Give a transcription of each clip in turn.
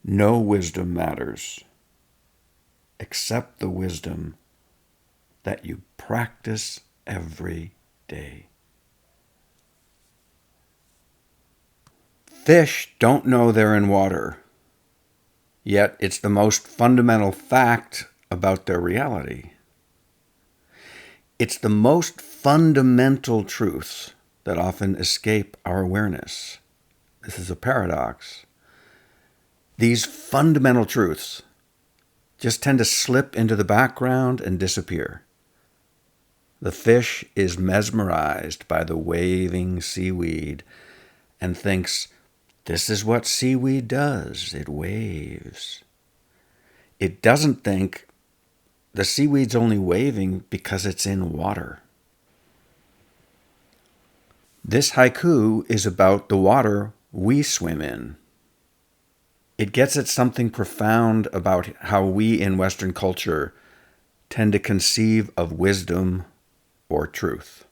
No wisdom matters except the wisdom that you practice every day. Fish don't know they're in water, yet it's the most fundamental fact about their reality. It's the most fundamental truths that often escape our awareness. This is a paradox. These fundamental truths just tend to slip into the background and disappear. The fish is mesmerized by the waving seaweed and thinks, this is what seaweed does. It waves. It doesn't think the seaweed's only waving because it's in water. This haiku is about the water we swim in. It gets at something profound about how we in Western culture tend to conceive of wisdom or truth.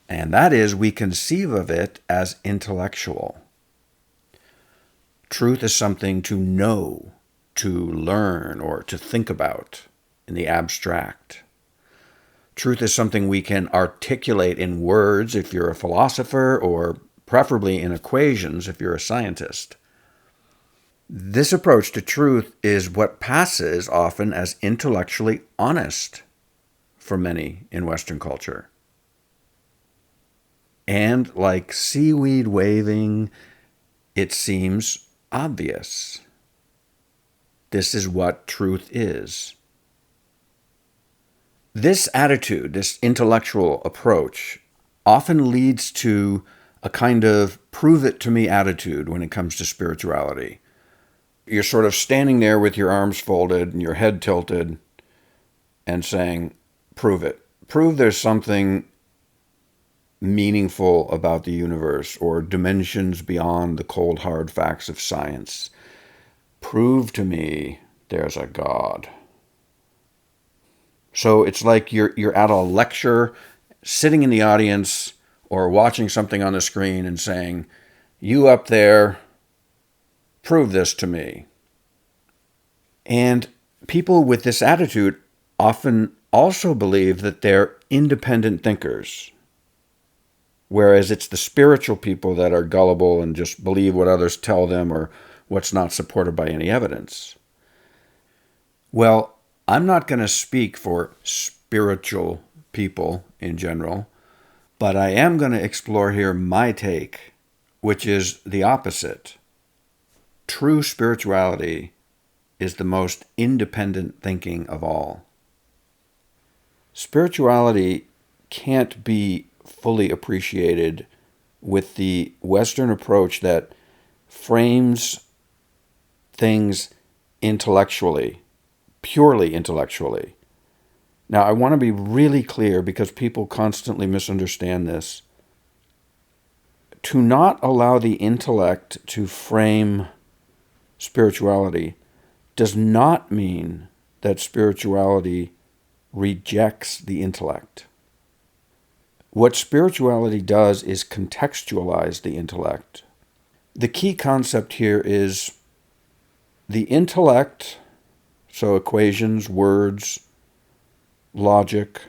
And that is, we conceive of it as intellectual. Truth is something to know, to learn, or to think about in the abstract. Truth is something we can articulate in words if you're a philosopher, or preferably in equations if you're a scientist. This approach to truth is what passes often as intellectually honest for many in Western culture. And like seaweed waving, it seems obvious. This is what truth is. This attitude, this intellectual approach, often leads to a kind of prove-it-to-me attitude when it comes to spirituality. You're sort of standing there with your arms folded and your head tilted and saying, prove it. Prove there's something meaningful about the universe or dimensions beyond the cold, hard facts of science. Prove to me there's a God. So it's like you're at a lecture, sitting in the audience or watching something on the screen and saying, you up there, prove this to me. And people with this attitude often also believe that they're independent thinkers, whereas it's the spiritual people that are gullible and just believe what others tell them or what's not supported by any evidence. Well, I'm not going to speak for spiritual people in general, but I am going to explore here my take, which is the opposite. True spirituality is the most independent thinking of all. Spirituality can't be fully appreciated with the Western approach that frames things intellectually, purely intellectually. Now, I want to be really clear because people constantly misunderstand this. To not allow the intellect to frame spirituality does not mean that spirituality rejects the intellect. What spirituality does is contextualize the intellect. The key concept here is the intellect, so equations, words, logic,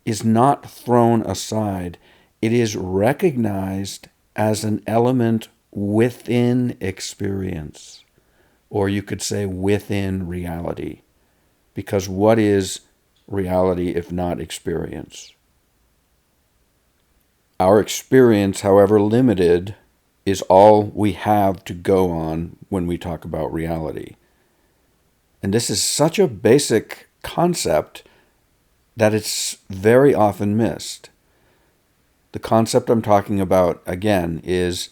is not thrown aside. It is recognized as an element within experience, or you could say within reality, because what is reality if not experience? Our experience, however limited, is all we have to go on when we talk about reality. And this is such a basic concept that it's very often missed. The concept I'm talking about, again, is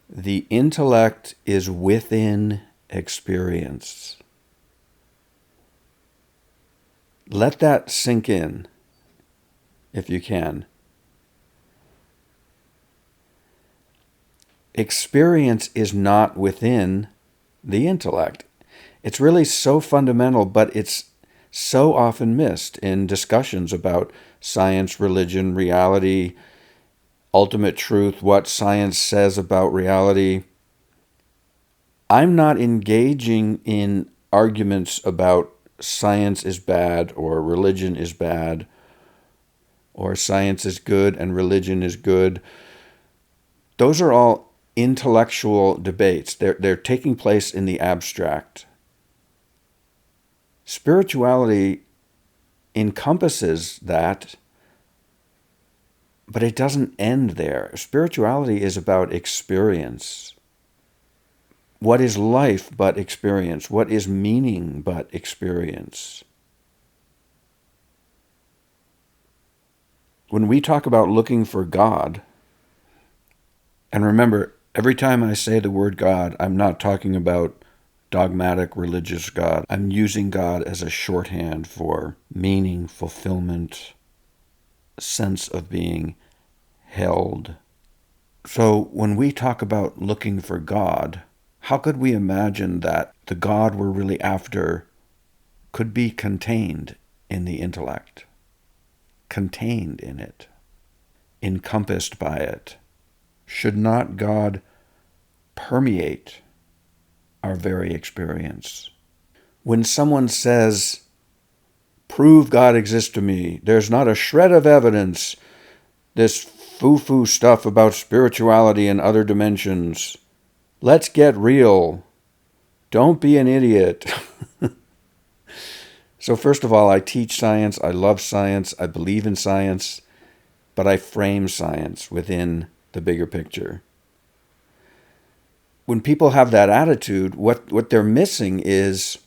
the intellect is within experience. Let that sink in, if you can. Experience is not within the intellect. It's really so fundamental, but it's so often missed in discussions about science, religion, reality, ultimate truth, what science says about reality. I'm not engaging in arguments about science is bad or religion is bad or science is good and religion is good. Those are all intellectual debates. They're taking place in the abstract. Spirituality encompasses that, but it doesn't end there. Spirituality is about experience. What is life but experience? What is meaning but experience? When we talk about looking for God, and remember, every time I say the word God, I'm not talking about dogmatic religious God. I'm using God as a shorthand for meaning, fulfillment, sense of being held. So when we talk about looking for God, how could we imagine that the God we're really after could be contained in the intellect, contained in it, encompassed by it? Should not God permeate our very experience? When someone says, prove God exists to me, there's not a shred of evidence, this foo-foo stuff about spirituality and other dimensions. Let's get real. Don't be an idiot. So first of all, I teach science, I love science, I believe in science, but I frame science within the bigger picture. When people have that attitude, what they're missing is,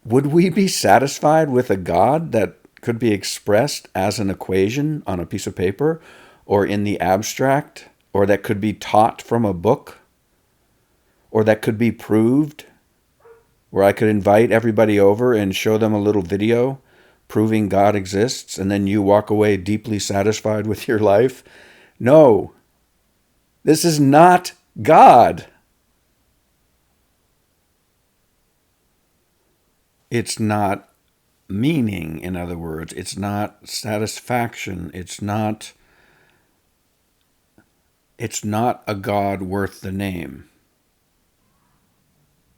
would we be satisfied with a God that could be expressed as an equation on a piece of paper or in the abstract, or that could be taught from a book, or that could be proved, where I could invite everybody over and show them a little video proving God exists, and then you walk away deeply satisfied with your life? No, this is not God. It's not meaning, in other words. It's not satisfaction. It's not a God worth the name.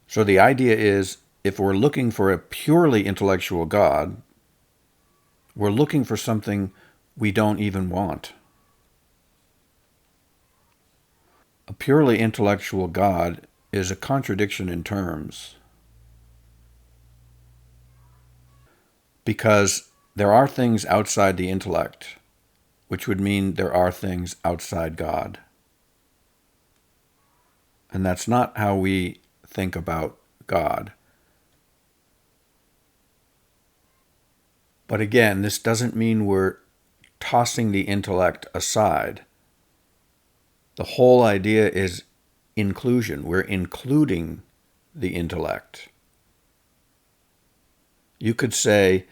So the idea is, if we're looking for a purely intellectual God, we're looking for something we don't even want. A purely intellectual God is a contradiction in terms, because there are things outside the intellect, which would mean there are things outside God. And that's not how we think about God. But again, this doesn't mean we're tossing the intellect aside. The whole idea is inclusion. We're including the intellect. You could say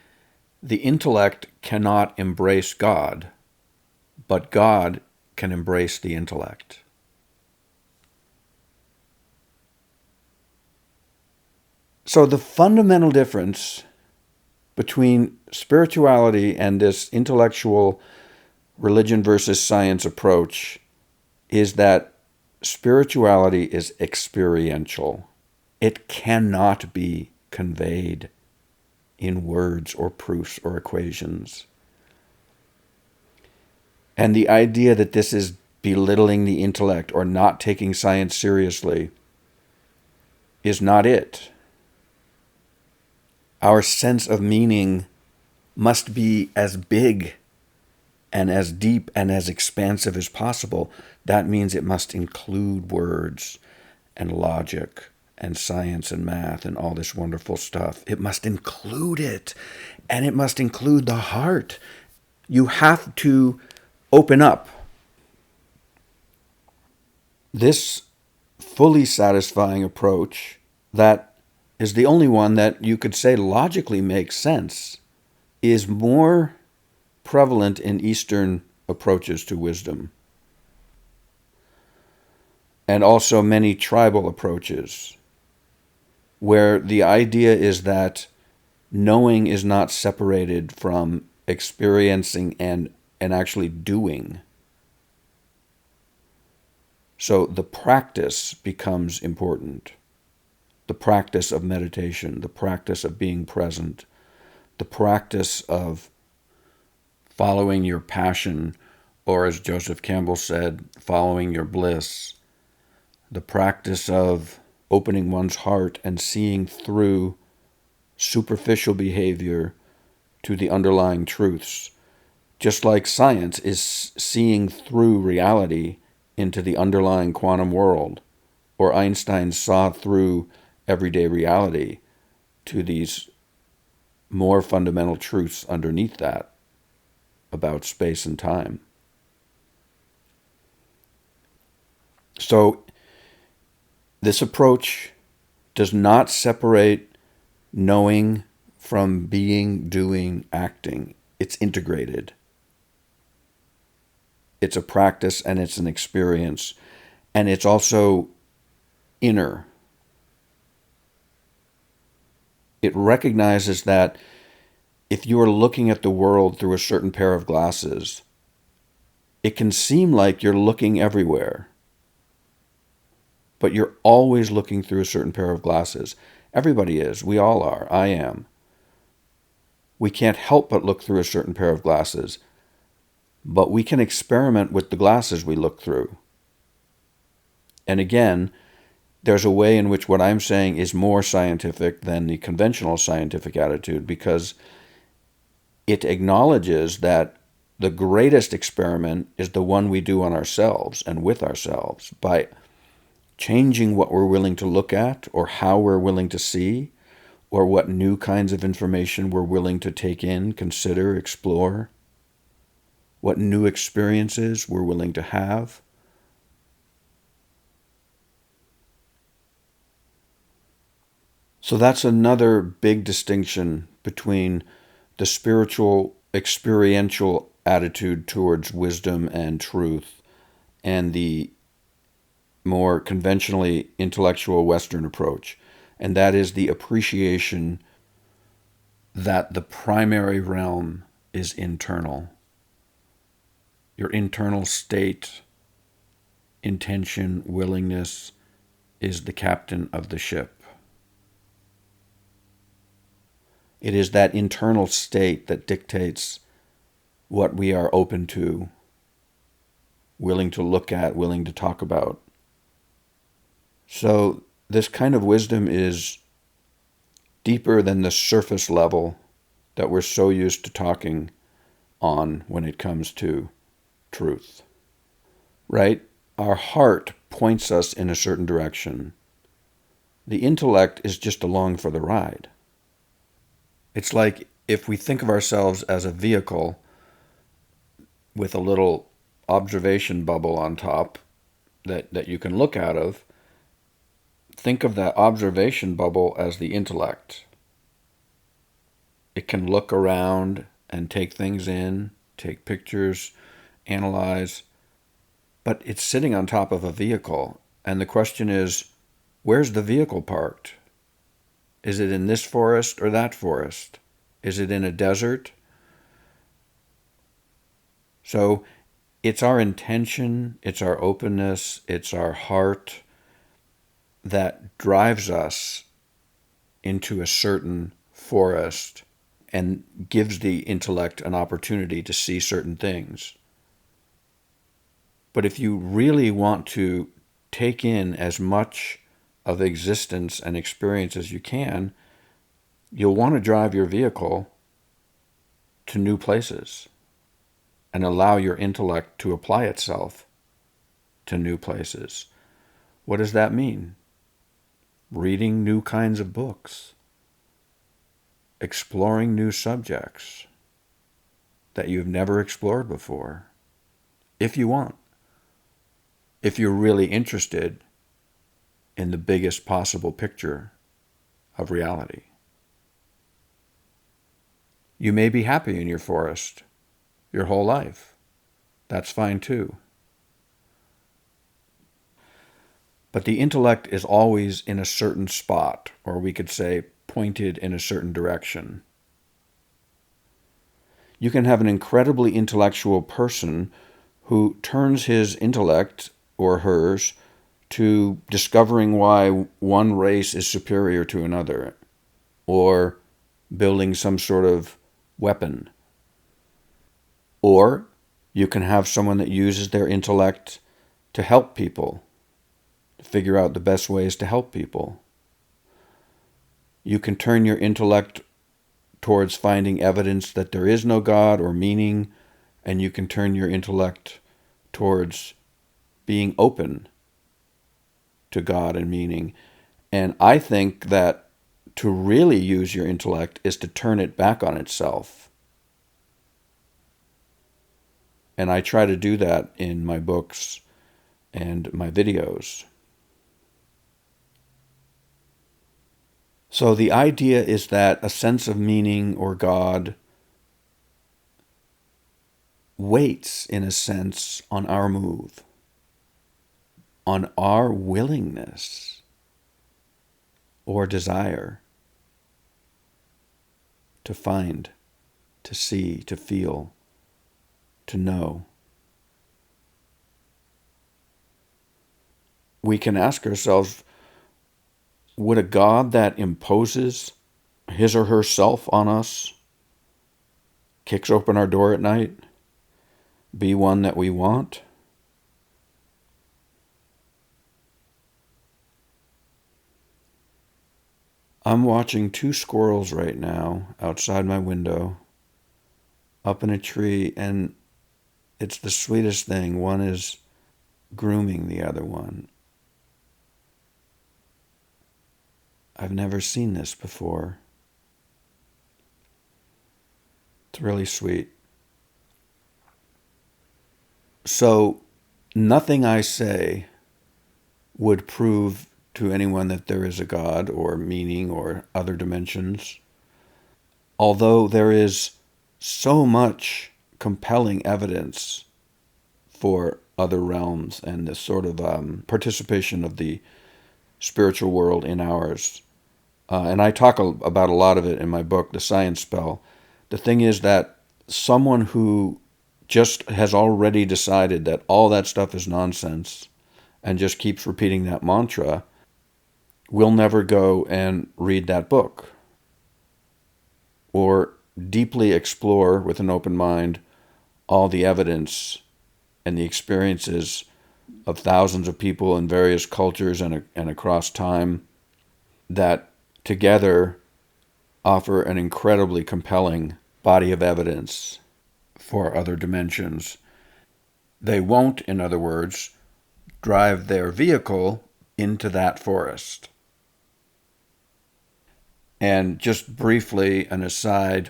the intellect cannot embrace God, but God can embrace the intellect. So the fundamental difference between spirituality and this intellectual religion versus science approach is that spirituality is experiential. It cannot be conveyed in words or proofs or equations. And the idea that this is belittling the intellect or not taking science seriously is not it. Our sense of meaning must be as big and as deep and as expansive as possible. That means it must include words and logic and science and math and all this wonderful stuff. It must include it, and it must include the heart. You have to open up. This fully satisfying approach, that is the only one that you could say logically makes sense, is more prevalent in Eastern approaches to wisdom, and also many tribal approaches, where the idea is that knowing is not separated from experiencing and actually doing. So the practice becomes important. The practice of meditation, the practice of being present, the practice of following your passion, or as Joseph Campbell said, following your bliss, the practice of opening one's heart and seeing through superficial behavior to the underlying truths. Just like science is seeing through reality into the underlying quantum world, or Einstein saw through everyday reality to these more fundamental truths underneath that about space and time. So this approach does not separate knowing from being, doing, acting. It's integrated. It's a practice and it's an experience. And it's also inner. It recognizes that if you are looking at the world through a certain pair of glasses, it can seem like you're looking everywhere. But you're always looking through a certain pair of glasses. Everybody is. We all are. I am. We can't help but look through a certain pair of glasses. But we can experiment with the glasses we look through. And again, there's a way in which what I'm saying is more scientific than the conventional scientific attitude, because it acknowledges that the greatest experiment is the one we do on ourselves and with ourselves by changing what we're willing to look at, or how we're willing to see, or what new kinds of information we're willing to take in, consider, explore, what new experiences we're willing to have. So that's another big distinction between the spiritual, experiential attitude towards wisdom and truth and the more conventionally intellectual Western approach. And that is the appreciation that the primary realm is internal. Your internal state, intention, willingness is the captain of the ship. It is that internal state that dictates what we are open to, willing to look at, willing to talk about. So this kind of wisdom is deeper than the surface level that we're so used to talking on when it comes to truth. Right? Our heart points us in a certain direction. The intellect is just along for the ride. It's like if we think of ourselves as a vehicle with a little observation bubble on top that you can look out of, think of that observation bubble as the intellect. It can look around and take things in, take pictures, analyze, but it's sitting on top of a vehicle. And the question is, where's the vehicle parked? Is it in this forest or that forest? Is it in a desert? So it's our intention, it's our openness, it's our heart that drives us into a certain forest and gives the intellect an opportunity to see certain things. But if you really want to take in as much of existence and experience as you can, you'll want to drive your vehicle to new places and allow your intellect to apply itself to new places. What does that mean? Reading new kinds of books, exploring new subjects that you've never explored before, if you want, if you're really interested in the biggest possible picture of reality. You may be happy in your forest your whole life. That's fine too. But the intellect is always in a certain spot, or we could say pointed in a certain direction. You can have an incredibly intellectual person who turns his intellect or hers to discovering why one race is superior to another, or building some sort of weapon. Or you can have someone that uses their intellect to help people, to figure out the best ways to help people. You can turn your intellect towards finding evidence that there is no God or meaning, and you can turn your intellect towards being open to God and meaning. And I think that to really use your intellect is to turn it back on itself. And I try to do that in my books and my videos. So the idea is that a sense of meaning or God waits, in a sense, on our move, on our willingness or desire to find, to see, to feel, to know. We can ask ourselves, would a God that imposes his or herself on us, kicks open our door at night, be one that we want? I'm watching two squirrels right now outside my window, up in a tree, and it's the sweetest thing. One is grooming the other one. I've never seen this before. It's really sweet. So, nothing I say would prove to anyone that there is a God or meaning or other dimensions. Although there is so much compelling evidence for other realms and the sort of participation of the spiritual world in ours. And I talk about a lot of it in my book, The Science Spell. The thing is that someone who just has already decided that all that stuff is nonsense and just keeps repeating that mantra will never go and read that book or deeply explore with an open mind all the evidence and the experiences of thousands of people in various cultures and across time that together offer an incredibly compelling body of evidence for other dimensions. They won't, in other words, drive their vehicle into that forest. And just briefly, an aside,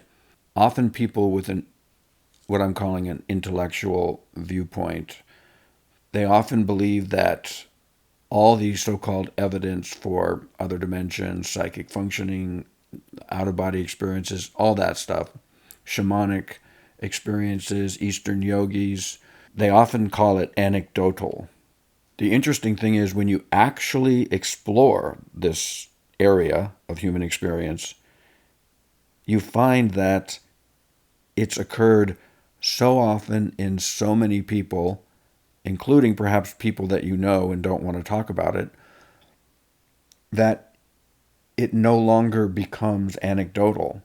often people with what I'm calling an intellectual viewpoint, they often believe that all these so-called evidence for other dimensions, psychic functioning, out-of-body experiences, all that stuff, shamanic experiences, Eastern yogis, they often call it anecdotal. The interesting thing is when you actually explore this area of human experience, you find that it's occurred so often in so many people, including perhaps people that you know and don't want to talk about it, that it no longer becomes anecdotal.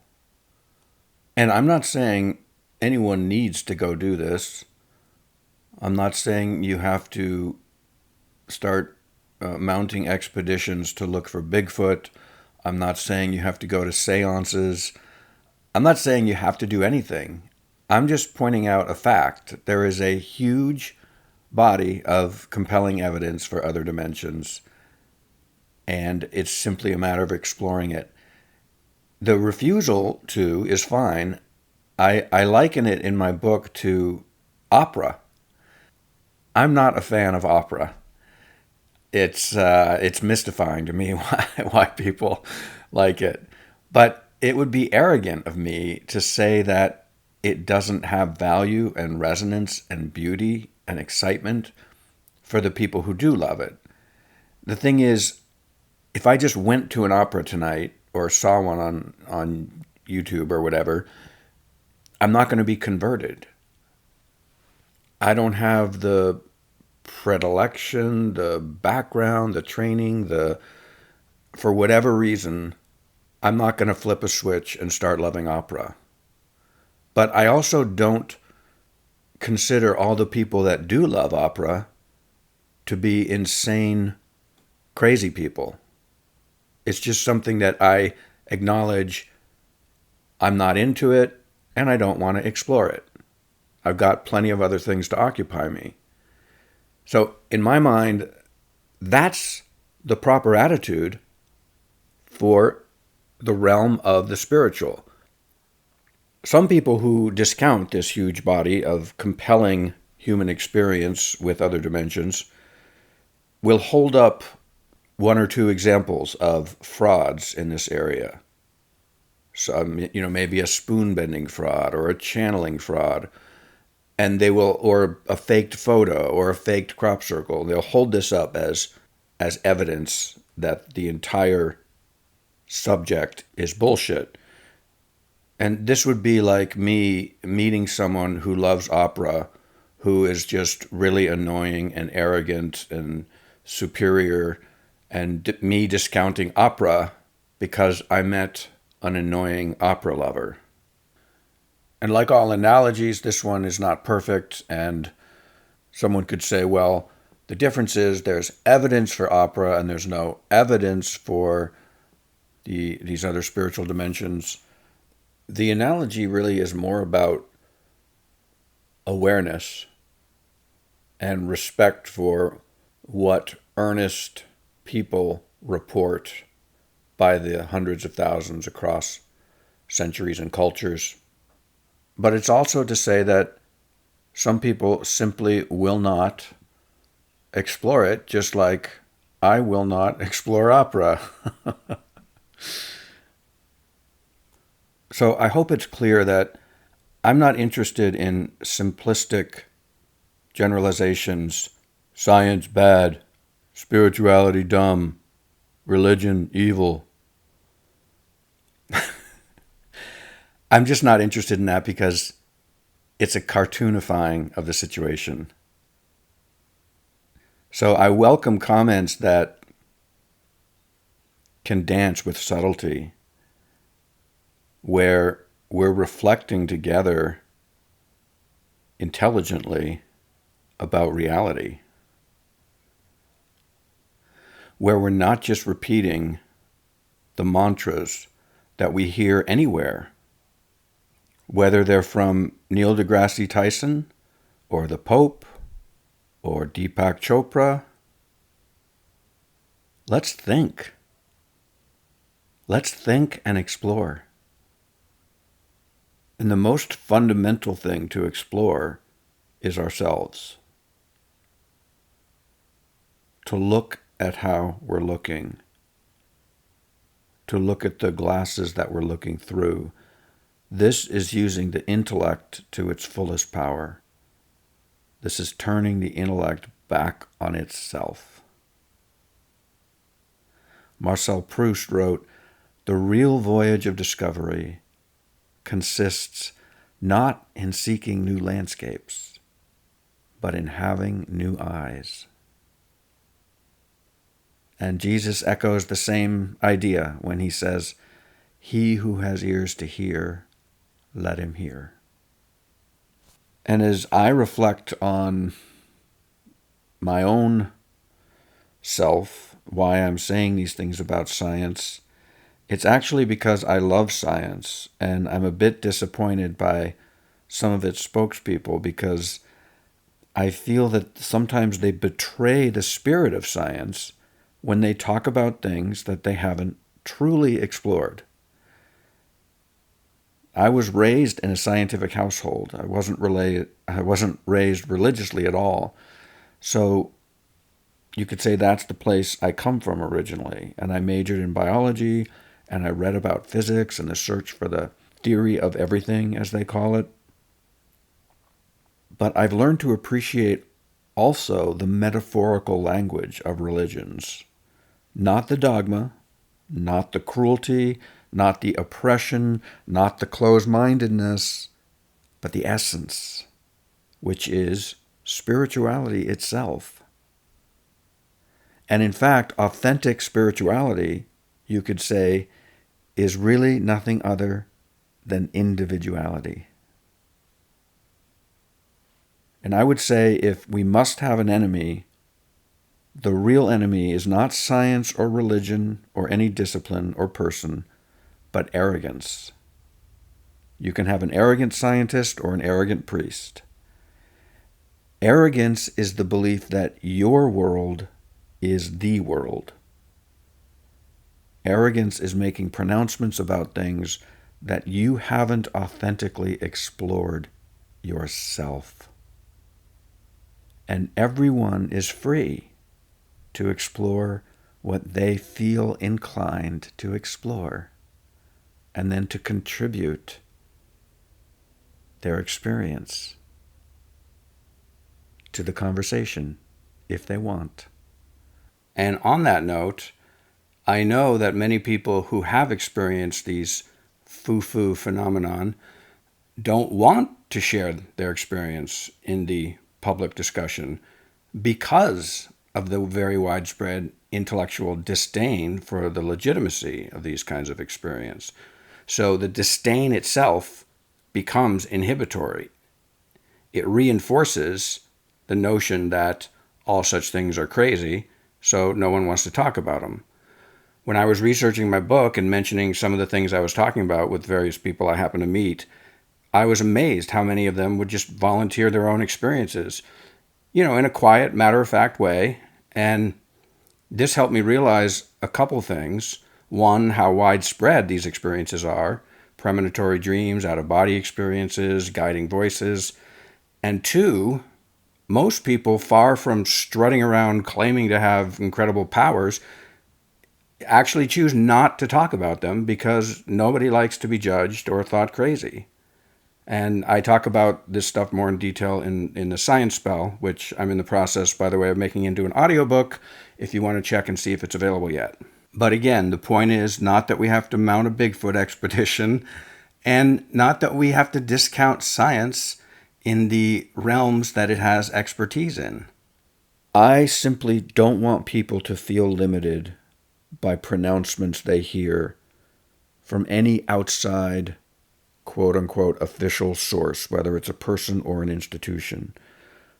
And I'm not saying anyone needs to go do this. I'm not saying you have to start mounting expeditions to look for Bigfoot. I'm not saying you have to go to seances. I'm not saying you have to do anything. I'm just pointing out a fact. There is a huge body of compelling evidence for other dimensions, and it's simply a matter of exploring it. The refusal to is fine. I liken it in my book to opera. I'm not a fan of opera. It's mystifying to me why people like it. But it would be arrogant of me to say that it doesn't have value and resonance and beauty and excitement for the people who do love it. The thing is, if I just went to an opera tonight or saw one on YouTube or whatever, I'm not going to be converted. I don't have the predilection, the background, the training, for whatever reason, I'm not going to flip a switch and start loving opera. But I also don't consider all the people that do love opera to be insane, crazy people. It's just something that I acknowledge I'm not into it and I don't want to explore it. I've got plenty of other things to occupy me. So in my mind, that's the proper attitude for the realm of the spiritual. Some people who discount this huge body of compelling human experience with other dimensions will hold up one or two examples of frauds in this area. So, maybe a spoon-bending fraud or a channeling fraud, and they will, or a faked photo or a faked crop circle. They'll hold this up as evidence that the entire subject is bullshit. And this would be like me meeting someone who loves opera, who is just really annoying and arrogant and superior, and me discounting opera because I met an annoying opera lover. And like all analogies, this one is not perfect, and someone could say, well, the difference is there's evidence for opera and there's no evidence for these other spiritual dimensions. The analogy really is more about awareness and respect for what earnest people report by the hundreds of thousands across centuries and cultures. But it's also to say that some people simply will not explore it, just like I will not explore opera. So I hope it's clear that I'm not interested in simplistic generalizations, science bad, spirituality dumb, religion evil. I'm just not interested in that because it's a cartoonifying of the situation. So I welcome comments that can dance with subtlety, where we're reflecting together intelligently about reality, where we're not just repeating the mantras that we hear anywhere, whether they're from Neil deGrasse Tyson or the Pope or Deepak Chopra. Let's think. Let's think and explore. And the most fundamental thing to explore is ourselves. To look at how we're looking. To look at the glasses that we're looking through. This is using the intellect to its fullest power. This is turning the intellect back on itself. Marcel Proust wrote, "The real voyage of discovery consists not in seeking new landscapes, but in having new eyes." And Jesus echoes the same idea when he says, "He who has ears to hear, let him hear." And as I reflect on my own self, why I'm saying these things about science, it's actually because I love science, and I'm a bit disappointed by some of its spokespeople because I feel that sometimes they betray the spirit of science when they talk about things that they haven't truly explored. I was raised in a scientific household. I wasn't raised religiously at all. So you could say that's the place I come from originally. And I majored in biology, and I read about physics and the search for the theory of everything, as they call it. But I've learned to appreciate also the metaphorical language of religions. Not the dogma, not the cruelty, not the oppression, not the closed-mindedness, but the essence, which is spirituality itself. And in fact, authentic spirituality, you could say, is really nothing other than individuality. And I would say if we must have an enemy, the real enemy is not science or religion or any discipline or person, but arrogance. You can have an arrogant scientist or an arrogant priest. Arrogance is the belief that your world is the world. Arrogance is making pronouncements about things that you haven't authentically explored yourself. And everyone is free to explore what they feel inclined to explore, and then to contribute their experience to the conversation if they want. And on that note, I know that many people who have experienced these foo-foo phenomenon don't want to share their experience in the public discussion because of the very widespread intellectual disdain for the legitimacy of these kinds of experience. So the disdain itself becomes inhibitory. It reinforces the notion that all such things are crazy, so no one wants to talk about them. When I was researching my book and mentioning some of the things I was talking about with various people I happened to meet, I was amazed how many of them would just volunteer their own experiences, in a quiet, matter-of-fact way. And this helped me realize a couple things. One, how widespread these experiences are, premonitory dreams, out-of-body experiences, guiding voices. And two, most people, far from strutting around claiming to have incredible powers, actually choose not to talk about them because nobody likes to be judged or thought crazy. And I talk about this stuff more in detail in the Science Spell, which I'm in the process, by the way, of making into an audiobook, if you want to check and see if it's available yet. But again, the point is not that we have to mount a Bigfoot expedition, and not that we have to discount science in the realms that it has expertise in. I simply don't want people to feel limited by pronouncements they hear from any outside, quote-unquote, official source, whether it's a person or an institution.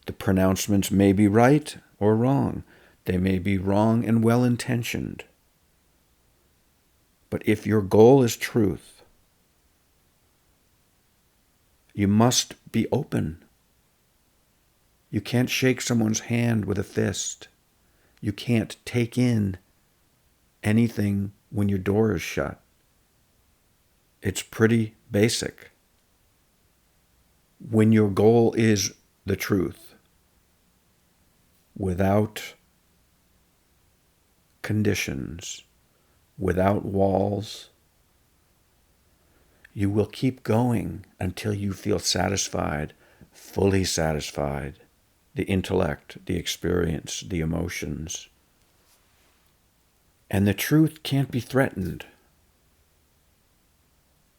The pronouncements may be right or wrong. They may be wrong and well-intentioned. But if your goal is truth, you must be open. You can't shake someone's hand with a fist. You can't take in anything when your door is shut. It's pretty basic. When your goal is the truth, without conditions, without walls, you will keep going until you feel satisfied, fully satisfied, the intellect, the experience, the emotions. And the truth can't be threatened.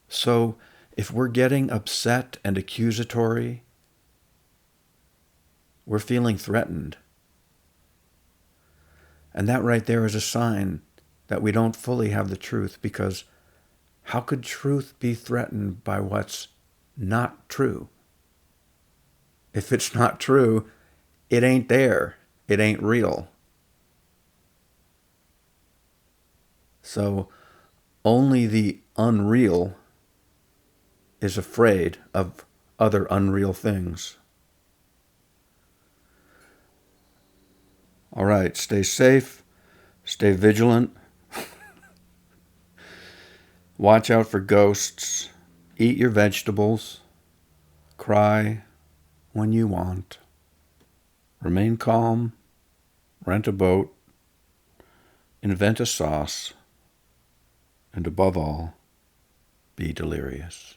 So if we're getting upset and accusatory, we're feeling threatened. And that right there is a sign that we don't fully have the truth, because how could truth be threatened by what's not true? If it's not true, it ain't there. It ain't real. So only the unreal is afraid of other unreal things. All right, stay safe, stay vigilant, watch out for ghosts, eat your vegetables, cry when you want, remain calm, rent a boat, invent a sauce, and above all, be delirious.